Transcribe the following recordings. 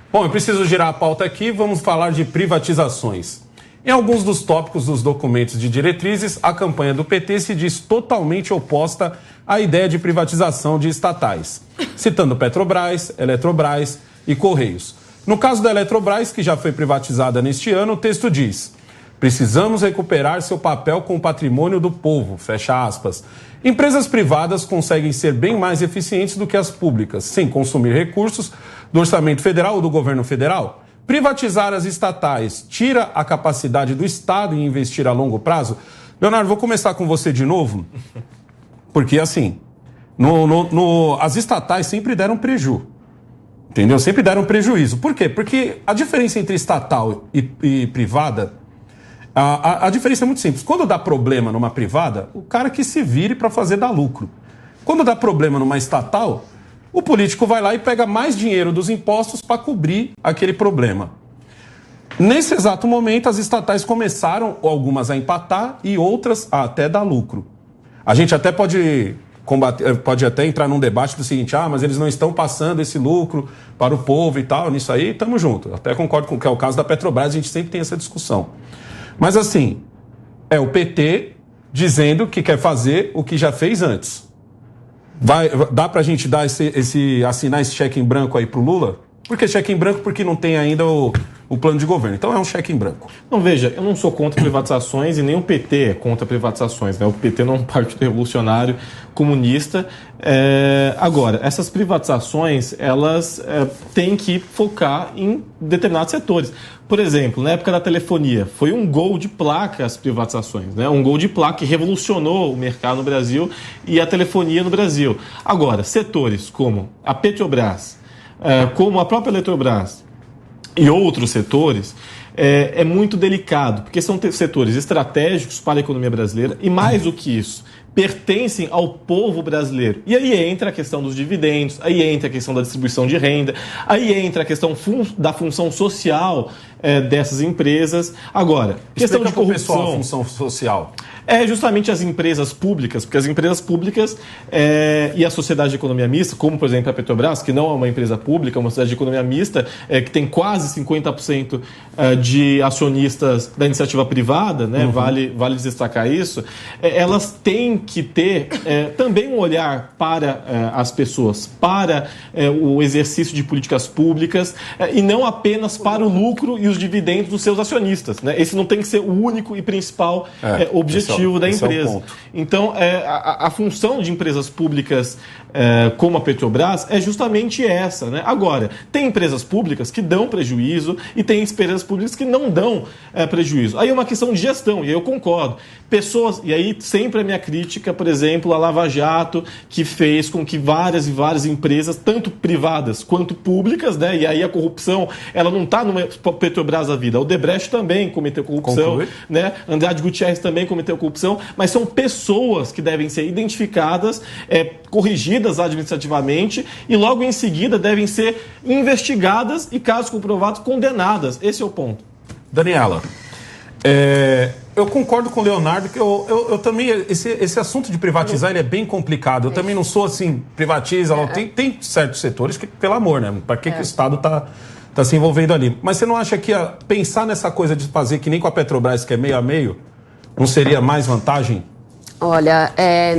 Bom, eu preciso girar a pauta aqui, vamos falar de privatizações. Em alguns dos tópicos dos documentos de diretrizes, a campanha do PT se diz totalmente oposta à ideia de privatização de estatais, citando Petrobras, Eletrobras e Correios. No caso da Eletrobras, que já foi privatizada neste ano, o texto diz: precisamos recuperar seu papel com o patrimônio do povo, fecha aspas. Empresas privadas conseguem ser bem mais eficientes do que as públicas, sem consumir recursos do orçamento federal ou do governo federal. Privatizar as estatais tira a capacidade do Estado em investir a longo prazo? Leonardo, vou começar com você de novo, porque assim, as estatais sempre deram prejuízo, entendeu? Sempre deram prejuízo. Por quê? Porque a diferença entre estatal e privada, a diferença é muito simples. Quando dá problema numa privada, o cara que se vire para fazer dar lucro. Quando dá problema numa estatal, o político vai lá e pega mais dinheiro dos impostos para cobrir aquele problema. Nesse exato momento, as estatais começaram, algumas a empatar e outras a até dar lucro. A gente até pode até entrar num debate do seguinte: mas eles não estão passando esse lucro para o povo e tal. Nisso aí, estamos juntos. Até concordo com o que é o caso da Petrobras, a gente sempre tem essa discussão. Mas assim, é o PT dizendo que quer fazer o que já fez antes. Dá pra gente dar assinar esse cheque em branco aí pro Lula? Por que cheque em branco? Porque não tem ainda o plano de governo. Então é um cheque em branco. Não, veja, eu não sou contra privatizações e nem o PT é contra privatizações, né? O PT não é um partido revolucionário comunista. Agora, essas privatizações, elas têm que focar em determinados setores. Por exemplo, na época da telefonia, foi um gol de placa as privatizações, né? Um gol de placa que revolucionou o mercado no Brasil e a telefonia no Brasil. Agora, setores como a Petrobras, como a própria Eletrobras e outros setores, é muito delicado, porque são setores estratégicos para a economia brasileira e, mais do que isso, pertencem ao povo brasileiro. E aí entra a questão dos dividendos, aí entra a questão da distribuição de renda, aí entra a questão da função social dessas empresas. Agora, questão de corrupção... Pessoal, a função social... É justamente as empresas públicas, porque as empresas públicas e a sociedade de economia mista, como, por exemplo, a Petrobras, que não é uma empresa pública, é uma sociedade de economia mista, que tem quase 50% de acionistas da iniciativa privada, né? Vale destacar isso, elas têm que ter também um olhar para as pessoas, para o exercício de políticas públicas e não apenas para o lucro e os dividendos dos seus acionistas, né? Esse não tem que ser o único e principal objetivo da empresa. Então, a função de empresas públicas como a Petrobras é justamente essa, né? Agora, tem empresas públicas que dão prejuízo e tem empresas públicas que não dão prejuízo. Aí é uma questão de gestão, e aí eu concordo. Pessoas, e aí sempre a minha crítica, por exemplo, a Lava Jato, que fez com que várias e várias empresas, tanto privadas quanto públicas, né? E aí a corrupção, ela não está no Petrobras da vida. O Odebrecht também cometeu corrupção, né? Andrade Gutierrez também cometeu corrupção, mas são pessoas que devem ser identificadas, corrigidas administrativamente e logo em seguida devem ser investigadas e, caso comprovados, condenadas. Esse é o ponto. Daniela, eu concordo com o Leonardo que eu também, esse assunto de privatizar ele é bem complicado. Eu também não sou assim, privatiza, tem certos setores que, pelo amor, né? Para que o Estado tá se envolvendo ali? Mas você não acha que pensar nessa coisa de fazer que nem com a Petrobras, que é meio a meio, não seria mais vantagem? Olha,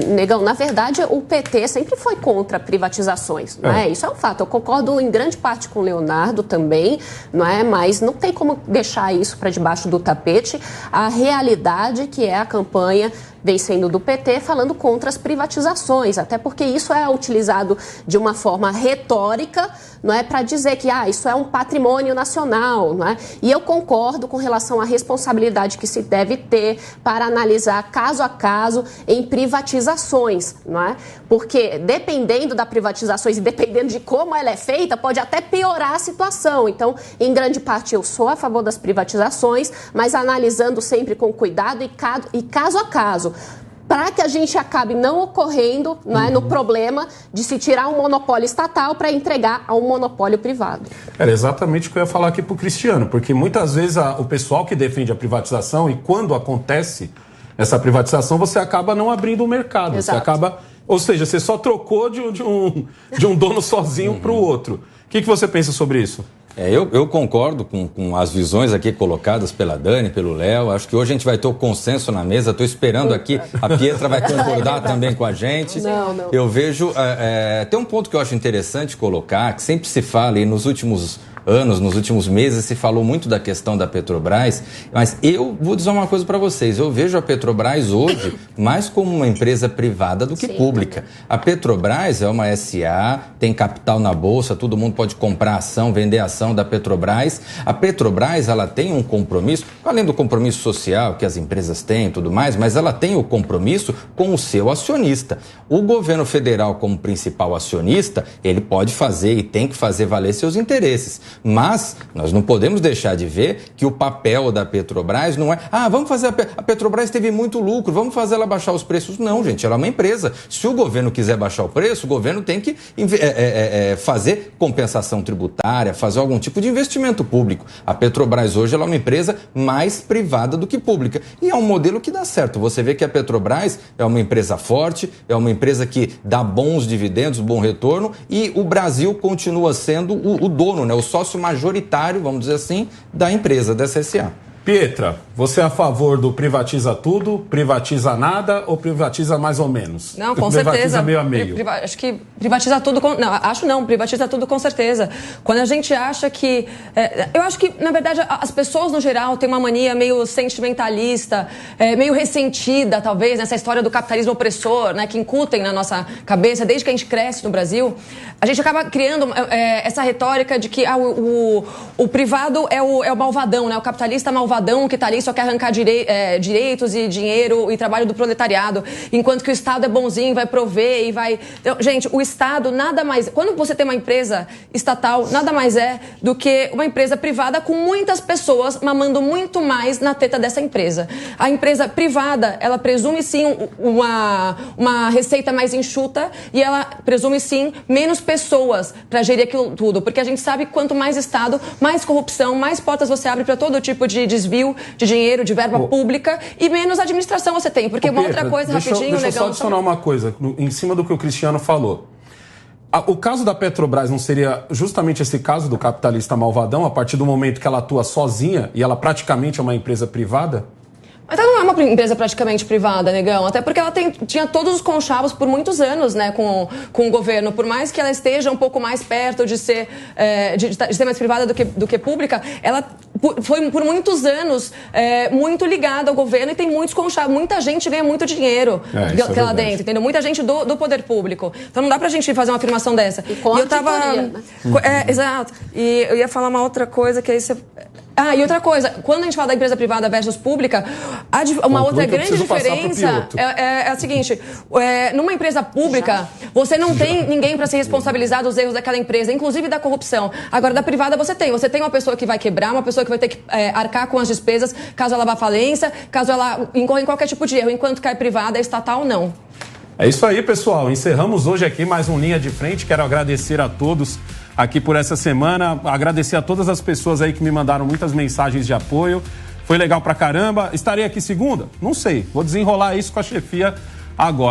Negão, na verdade o PT sempre foi contra privatizações, não é? Isso é um fato. Eu concordo em grande parte com o Leonardo também, não é? Mas não tem como deixar isso para debaixo do tapete. A realidade que é a campanha vem sendo do PT falando contra as privatizações, até porque isso é utilizado de uma forma retórica, não é, para dizer que isso é um patrimônio nacional, não é? E eu concordo com relação à responsabilidade que se deve ter para analisar caso a caso em privatizações, não é? Porque dependendo da privatizações e dependendo de como ela é feita, pode até piorar a situação. Então, em grande parte eu sou a favor das privatizações, mas analisando sempre com cuidado e caso a caso, para que a gente acabe não ocorrendo, não é, no problema de se tirar um monopólio estatal para entregar a um monopólio privado. Era exatamente o que eu ia falar aqui para o Cristiano, porque muitas vezes o pessoal que defende a privatização, e quando acontece essa privatização, você acaba não abrindo o mercado. Exato. Você acaba, ou seja, você só trocou de um dono sozinho para o outro. O que você pensa sobre isso? Eu concordo com as visões aqui colocadas pela Dani, pelo Léo. Acho que hoje a gente vai ter o consenso na mesa. Estou esperando aqui, a Pietra vai concordar também com a gente. Não. Eu vejo, tem um ponto que eu acho interessante colocar, que sempre se fala, e nos últimos anos, nos últimos meses, se falou muito da questão da Petrobras, mas eu vou dizer uma coisa para vocês, eu vejo a Petrobras hoje mais como uma empresa privada do que pública. A Petrobras é uma SA, tem capital na bolsa, todo mundo pode comprar ação, vender ação da Petrobras. A Petrobras, ela tem um compromisso, além do compromisso social que as empresas têm e tudo mais, mas ela tem o compromisso com o seu acionista. O governo federal, como principal acionista, ele pode fazer e tem que fazer valer seus interesses. Mas nós não podemos deixar de ver que o papel da Petrobras não é vamos fazer a Petrobras teve muito lucro, vamos fazer ela baixar os preços. Não, gente, ela é uma empresa. Se o governo quiser baixar o preço, o governo tem que fazer compensação tributária, fazer algum tipo de investimento público. A Petrobras hoje ela é uma empresa mais privada do que pública. E é um modelo que dá certo. Você vê que a Petrobras é uma empresa forte, é uma empresa que dá bons dividendos, bom retorno, e o Brasil continua sendo o dono, né, o sócio majoritário, vamos dizer assim, da empresa, dessa SA. Pietra, você é a favor do privatiza tudo, privatiza nada ou privatiza mais ou menos? Não, com privatiza certeza. Meio a meio. Acho que privatiza tudo. Privatiza tudo com certeza. Quando a gente acha que. Eu acho que, na verdade, as pessoas no geral têm uma mania meio sentimentalista, meio ressentida, talvez, nessa história do capitalismo opressor, né, que incutem na nossa cabeça desde que a gente cresce no Brasil. A gente acaba criando essa retórica de que o privado é o malvadão, né, o capitalista malvadão que está ali só quer arrancar direitos e dinheiro e trabalho do proletariado, enquanto que o Estado é bonzinho, vai prover e vai... Então, gente, o Estado nada mais... Quando você tem uma empresa estatal, nada mais é do que uma empresa privada com muitas pessoas mamando muito mais na teta dessa empresa. A empresa privada, ela presume sim uma receita mais enxuta e ela presume sim menos pessoas para gerir aquilo tudo, porque a gente sabe que quanto mais Estado, mais corrupção, mais portas você abre para todo tipo de desvio de dinheiro, de verba pública e menos administração você tem. Porque uma outra coisa, rapidinho, Deixa eu só adicionar uma coisa, em cima do que o Cristiano falou. O caso da Petrobras não seria justamente esse caso do capitalista malvadão, a partir do momento que ela atua sozinha e ela praticamente é uma empresa privada? Mas ela não é uma empresa praticamente privada, negão, até porque ela tinha todos os conchavos por muitos anos, né, com o governo. Por mais que ela esteja um pouco mais perto de ser mais privada do que pública, ela foi por muitos anos muito ligada ao governo e tem muitos conchavos. Muita gente ganha muito dinheiro lá dentro, entendeu? Muita gente do poder público. Então não dá pra gente fazer uma afirmação dessa. E eu tava... né? Exato. E eu ia falar uma outra coisa que aí você... E outra coisa, quando a gente fala da empresa privada versus pública, uma outra grande diferença é a seguinte, numa empresa pública, você não tem ninguém para ser responsabilizar dos erros daquela empresa, inclusive da corrupção. Agora, da privada você tem uma pessoa que vai quebrar, uma pessoa que vai ter que arcar com as despesas, caso ela vá à falência, caso ela incorra em qualquer tipo de erro, enquanto que a privada, estatal, não. É isso aí, pessoal. Encerramos hoje aqui mais um Linha de Frente. Quero agradecer a todos aqui por essa semana. Agradecer a todas as pessoas aí que me mandaram muitas mensagens de apoio. Foi legal pra caramba. Estarei aqui segunda? Não sei. Vou desenrolar isso com a chefia agora.